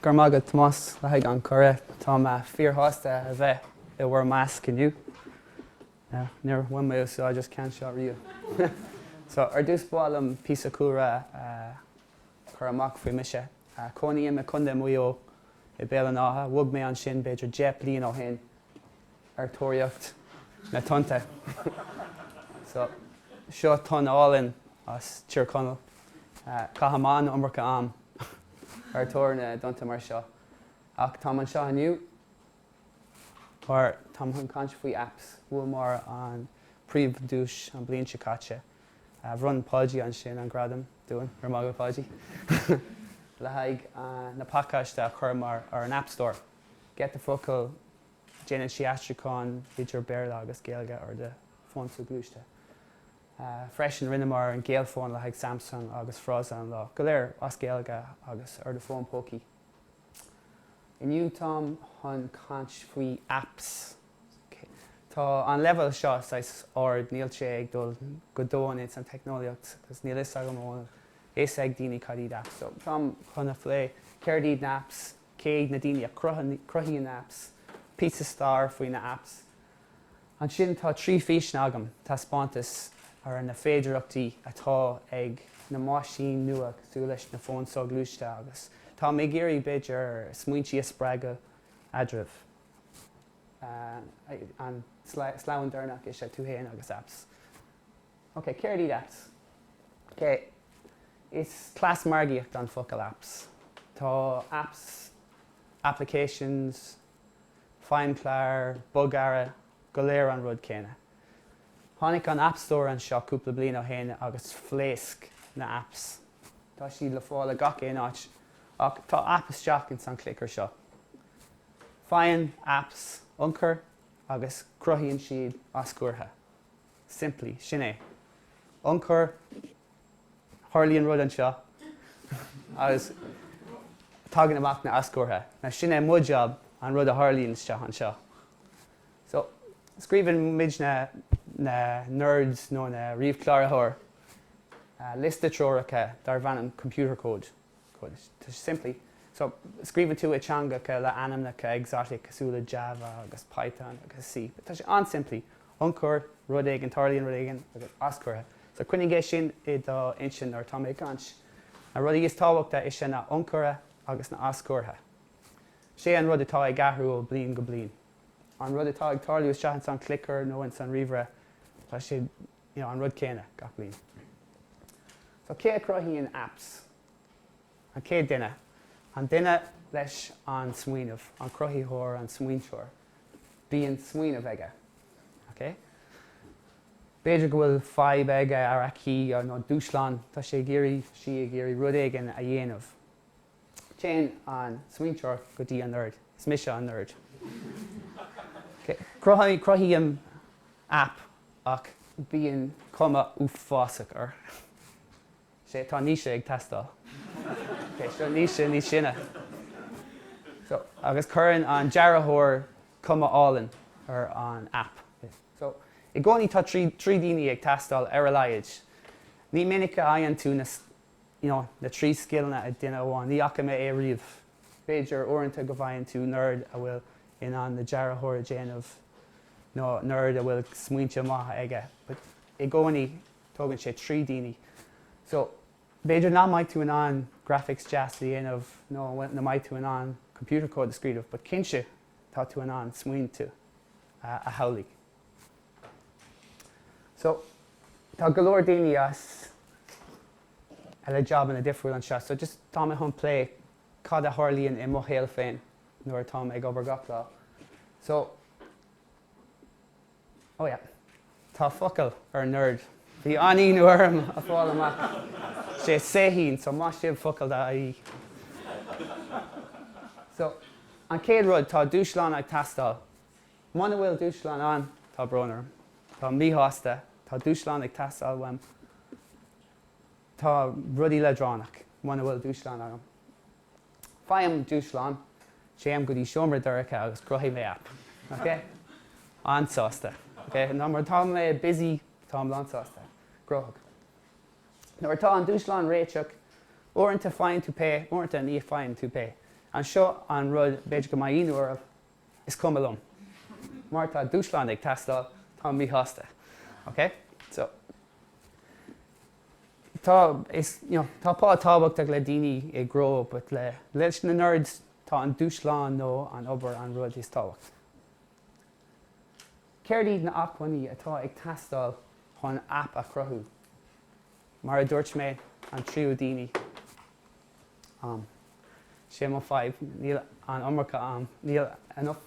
Gur mágad Tomás le haig an chore tá fíortháiste a bheith I bhur measc inniu. Níor bhain mé so I just can't shot riú. So ar dús bálam písa cúra chur amach faoi mise. Contae Uibh Fhaili Mícheál I béal an átha, bhuaigh mé an sin beidir 10 bliain ó shin ar tóireacht na tunta. So seo tháineolaín as tír conal. Cahamán umbracha am ar tóir na dunta mar seo. Ach tá an seo inniu or tá chun caint faoi apps bhfuil mar an phríomhdhuais an bliain se caite. Bhrun páidí an sin an gradam dúin ar mágad páidí. Le haig na pacaiste a chur mar ar an app store. Get the focal déanann si astracán idir Barr agus Gaeilge ar de fón sú glúiste. Freisin rinne mar an Gaelfón le haig Samsung agus Frozen lá. Go léir as Gaeilge agus ar de fón pócaí. Inniu tám chun caint faoi apps. Tá an level seo ord níl sé ag dul go dóin san teicneolaíocht agus níl is agam bhil is ag daoine cadíd apps. So tám chun a phlé céirdíd na apps, céad na daoine a cruthí na apps, pizza star faoi na apps. An sin tá trí fís agam tá spántas ar na féidireachtaí atá ag na máisín nua sú leis na fón so glúiste agus. Tá mé géirí beidir smuointí a spreaga adribh. An sláin dhearnach is sé túhéan agus apps. Ok, céirdíd apps. Ok, is clás margaíocht an focal apps. Tá apps, applications, feimhclár, bugara, go léir an rud céine. Tháinig an App Store an seo cúpla bliain ó shin agus phléasc na apps. Tá siad le fáil a gach é áit ach tá app isteach in san clicker seo. Fáin apps ionchar agus cruthíonn siad ascuirtha. Simply, sin é. Ionchar, tharlaíonn rud an seo agus tagann amach na ascuirtha. Na sin é mo job an rud a tharlaíonn isteach an seo. So, scríbann muid na nerds nó na riomhchláraitheoir lista tróireacha dar bhainm computer code. Simply. So, scríbann tú teangacha le animnacha exotic súla Java agus Python agus C. Tá sé an simply. Ionchar, rud éigin, tarlaíonn rud éigin agus ascuirtha. So, cuinnigh é sin I do insin ar tá mé gant. A rud is tábhachta is sin na ionchara agus na ascuirtha. Sé an rud atá ag gathú ó bliain go bliain. An rud atá ag tarlaú isteach in san clicker nó in san riomhre tá sé an rud céine gach bliain. So cé cruthíonn apps. An cé duine. An duine leis an smaoinemh, an cruthaítheoir an smaoinseoir. Bíonn smaoinemh aige. Okay? Beidir go bhfuil fadhb aige ar aici nó dúshlán tá sé géirí si ag géirí rud éigin a dhéanamh. Téann an smaoinseoir go dtí an nerd. Is mise an nerd. Okay. Cruthíonn app ach bíonn Contae Uibh Fhaili sé tá níos ag testáil. Okay, so níos sinne. So agus churann an deartháir Contae ar an app. So I gcónaí tá trí daoine ag testáil ar a laghad. Ní minic aonn tú na trí skillna a duine amháin, ní acha mé é riamh. Beidir uaireanta go bhfaigheann tú nerd a bhfuil in an na deartháir a déanamh nó nerd a bhfuil smaointe maithe aige. But I gcónaí tógann sé trí daoine. So beidir ná mbeidh tú an graphics jazz a dhéanamh nó na mbeidh tú an computer code a scríbh, but cinse tá tú an smaoin tú a shamhlaigh. So tá go leor daoine as le job in a difriúil an seo. So just tá mé chun play cad a tharlaíonn I Mhaigh Eo féin nuair atá ag obair gach lá. So, oh yeah, tá focail ar nerd. Bhí aníonn uairm a fáil amach. Sé séhín, so má sibh focail da í. So, an céad rud tá dúshlán ag testáil. Mana bhfuil dúshlán an tá brónar. Tá míthásta, tá dúshlán ag testáil bhaim. Tá rudí le dránach. Mana bhfuil dúshlán agam. Fáim dúshlán, sé am go dtí seomra dheartháireacha agus cruthaí mé app. Okay? Ansásta. Okay? Ná mar tá mé busy, tá am ansásta. Grothach. Nuair tá an dúshlán réiteach, uaireanta fine to pay, uaireanta ní fine to pay. An seo an rud beidir go maith inúir is cum alum. Mar tá dúshlán ag teastáil tá mí hásta. Okay? So tá pá tábhachtach le daoine ag gró, but leis na nerds tá an dúshlán nó an obair an rud is tábhacht. Céir iad na achmhainní atá ag teastáil chun app a chruthú. Mar a dúirt mé an tríú daoine. Sé mo 5, níl an umracha níl enough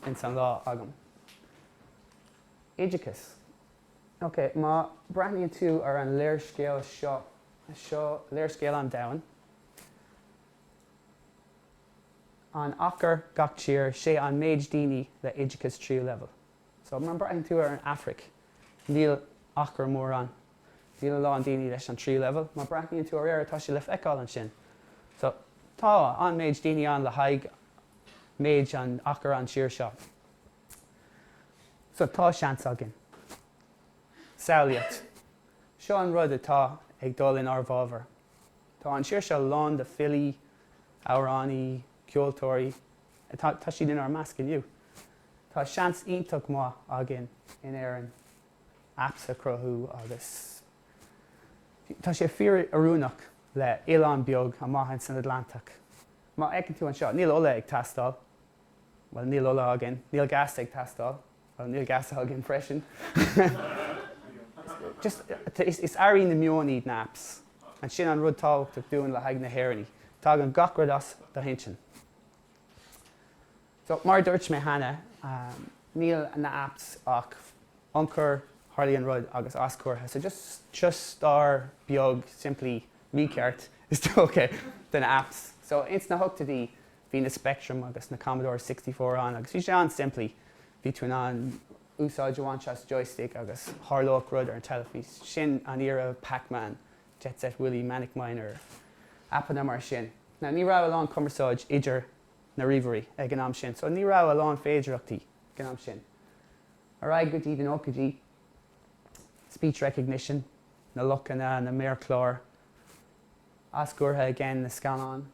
in san lá agam. Aigechas. Ok, má braithníonn tú ar an léirscéal seo léirscéal an domhan. An achar gach tír sé an méid daoine le aigechas tríú level. So má braithníonn tú ar an Afric, níl achar mór an. Níl lá an daoine leis an tríú level. Má braithníonn tú ar tá sé le feiceáil an sin. So tá an méid daoine an le haghaidh méid an achar an tír seo. So tá seans agin. Saineolaíocht. Seo an rud atá ag dul in arbhábhar. Tá an tír seo lán de Philly, Amhránaí, Cultúr, tá siad in ar measc inniu. Tá seans ionach má agin in éireann apps a cruthú agus. Tá sé fíor arúnach le Oileán beag a maithain san Atlantach. Má eicinn tú an seo, níl ola ag teastáil. Well, níl ola agin. Níl gas ag teastáil. Well, níl gas agin freisin. Just, is airí na mion na apps. An sin an rud tábhachtach dúin le haghaidh na hÉireannaí. Tá an gach rud as do hinsin. So, mar dúirt mé hana, níl na apps ach ionchur hardly an rud agus ascúirtha. So just our beag simply mícheart is okay den apps. So ins na hugtadí hí na Spectrum agus na Commodore 64 an agus bhí sé an simply bhí tú an úsáid bhainteas joystick agus Harloch rud ar an telefís. Sin an era Pac-Man, Jet Set Willy, Manic Miner, Aipeanna mar sin. Now ní rá aláin cumarsáid idir na riomhairí ag an am sin. So ní rá aláin féidireachtaí ag an am sin. Ar aig go dtí den ócadí, speech recognition, na luchanna, na méarchlár, ascúirtha again na scanán.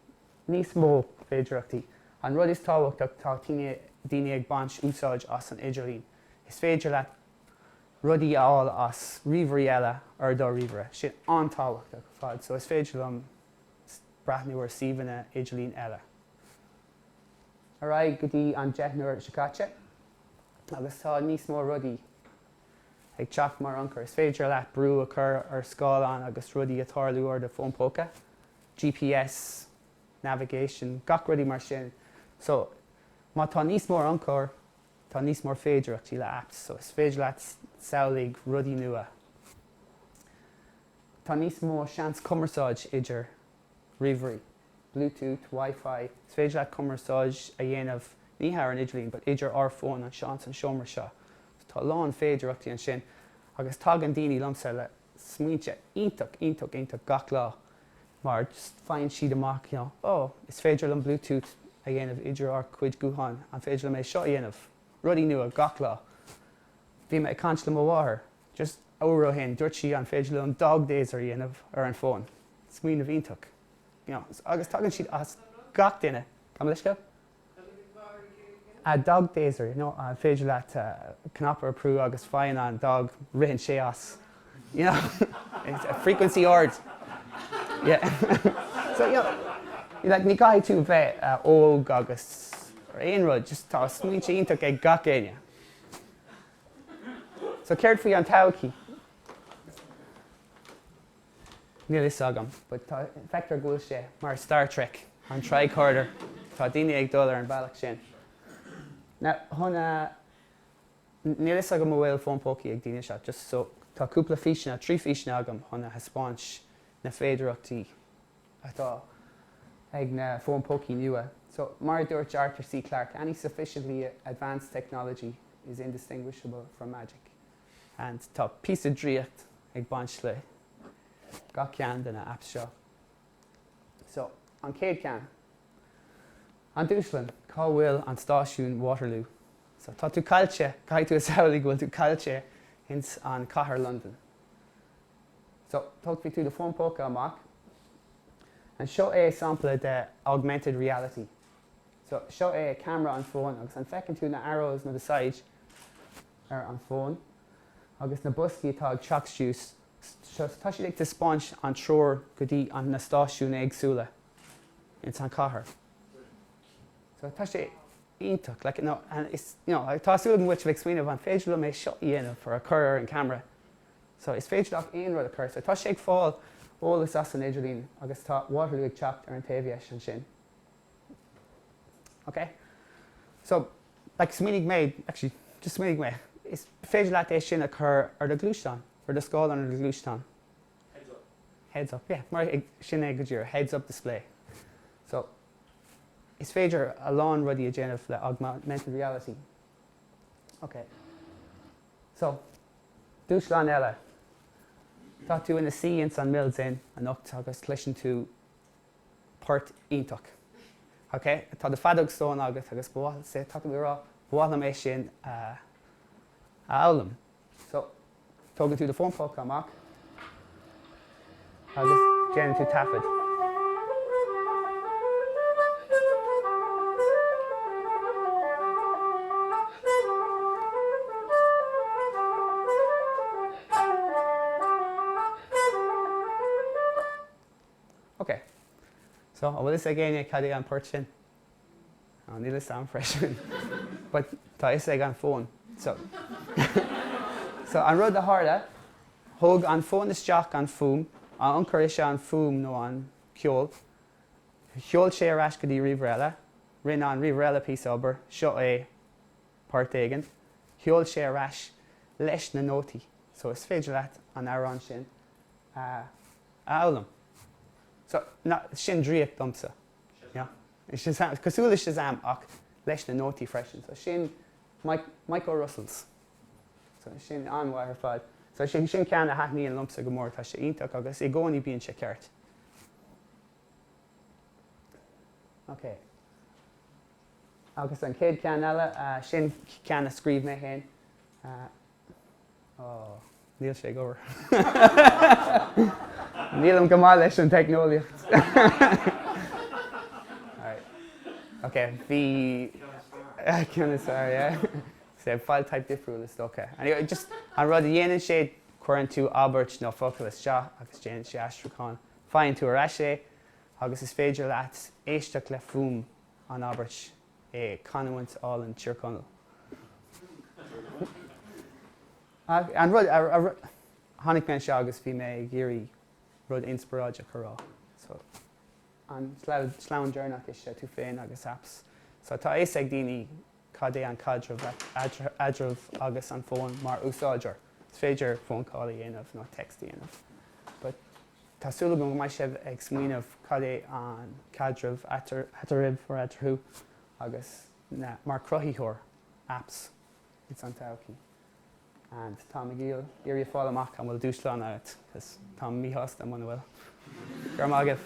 Níos mó féidireachtaí. An rud is tábhachtach tá daoine ag baint úsáid as an idirlín. Is féidir leat rudaí áil as riomhairí eile ar dó riomhaire. Sin an tábhachtach fad. So is féidir am braithniú ar suíomhanna idirlín eile. Ar aig go dtí an deithnúir sicáte, agus tá níos mó rudaí ag teach mar anchor. Is féidir leat brú a chur ar scáilán agus rudaí a tarlú ar de phonepóca, GPS, navigation, gach rudaí mar sin. So, má tá níos mór anchor, tá níos mór féidireachtaí le apps. So, is féidir leat samhlaigh rudaí nua. Tá níos mó seans cumarsáid idir riomhairí, Bluetooth, Wi-Fi. Is féidir leat cumarsáid a dhéanamh ní thar an idirlín, but idir ar fón an seans an seomra seo. Tá lán féidireachtaí an sin, agus tá an daoine lomsa le smaointe ionach gach lá. Mar just find siad amach, is féidir an Bluetooth a dhéanamh idir ar chuid gúthain, an féidir le mé seo a dhéanamh rudaí nua gach lá. Bhí mé ag caint le mo bháthair, just óra hen, dúirt si an féidir le an dog days ar dhéanamh ar an fón. Smaoinmh ionach. Agus tá siad as gach duine. Come leis go? A dog daser, an féidir leat cnapar prú agus fáin an dog rihin sé as. It's a frequency ord. Yeah. So, ní gaiith tú bheith óg agus ar aon rud, just tá smaointe ionach ag gach éine. So, céir faoi an todhchaí. Níl is agam, but tá feictar gúil sé mar Star Trek, an tricorder. Tá daoine ag dul ar an bailach sin. Now, níl is agam bhfuil phonepócaí ag daoine seo, just so tá cúpla físina, trí físina agam chuna haspáint na féidireachtaí atá ag na phonepócaí nua. So, mar dúirt Arthur C. Clarke, any sufficiently advanced technology is indistinguishable from magic. And tá piece of dríocht ag baint le gach ceann de na apps seo. So, an céad ceann. An dúshlán, cá bhfuil an stáisiún Waterloo. So tá tú caiilte, caiith tú a samhlaigh bhfuil tú caiilte hins an cathair London. So tugtaí tú de phonepóca amach. And seo é sample de augmented reality. So seo é camera an phone agus an fecinn tú na arrows na the side an phone agus na busci atá ag teachsús. So tá si ag de spáint an tror go dtí an na stáisiún éagsúla in San Cahar. So tá sé ionach, like, no, and it's, you know, tá súlan which bheith swinmh an féidir le mé seo dhéanamh for a chur an camera. So is féidir ach aon rud a chur. So tá sé ag fáil ólas as an idirlín agus tá Waterloo ag teacht ar an taobh an sin. Okay? So, like sminig mé, actually, just sminig mé, is féidir leat é sin a chur ar the glúisteán, or the scáil an the glúisteán. Heads up. Heads up, yeah. Mar sin é go dtír, heads up display. So, is féidir a lán rudí a déanamh le augmented reality. Okay. So, dúshlán eile. Tá tú ina sí in san mills in an ocht agus clishin tú port ionach. Okay? Tá de fadog stón agus bhuail sé tá tú rá bhuail mé sin a álam. So, tógadh tú de phone póca amach agus déanann tú tafad. Okay, so I will say again, caddy an purchasing. I need to sound freshman, but I say on phone. So, so I wrote the harder. Hug on phone is jack on foam. I encourage on foam no on Micheál. Micheál share rash could riverella. Rin on riverella piece over. Shot a partagen. Micheál share rash leis na noti. So it's fidgelat on our on shin. Aulam. So, sin dríoch domsa. Yeah. Cosúla Shazam ach leis na nótaí freisin. So sin Michael Russells. So sin anmhair fad. So sin ceann a haithníí an lumsa go mór tá sé ionach agus I gcónaí bíonn sé ceart. Okay. Agus an céad ceann eile sin ceann a scríb mé hain. Níl sé go over. Nílam go maith leis an teicneolaíocht. Alright. Okay, bhí Ceanasar, yeah. So file type difriúil is okay. Anyway, just an rud a dhéanann sé cuireann tú Albert nó focail is seo agus déanann sé astracán. Fáinn tú ar eise agus is féidir leat éisteach le fum an Albert é canhaint all an tíorconal. An rud tháinig mé seo agus bhí mé géirí rud inspiráide chorá. So, an slán dearnach is tú féin agus apps. So, tá éis ag daoine cad é an adramh agus an phone mar úsáidear. Is féidir phone call dhéanamh nó text dhéanamh. But tá súla go mai sibh ag smaoinemh cad é an cadramh ataribh or atarthú agus mar cruthaíthóir apps it's an tauci. And Micheál, here you follow Mac and we'll do slán out because Tom me host and one will. Gcomórtas.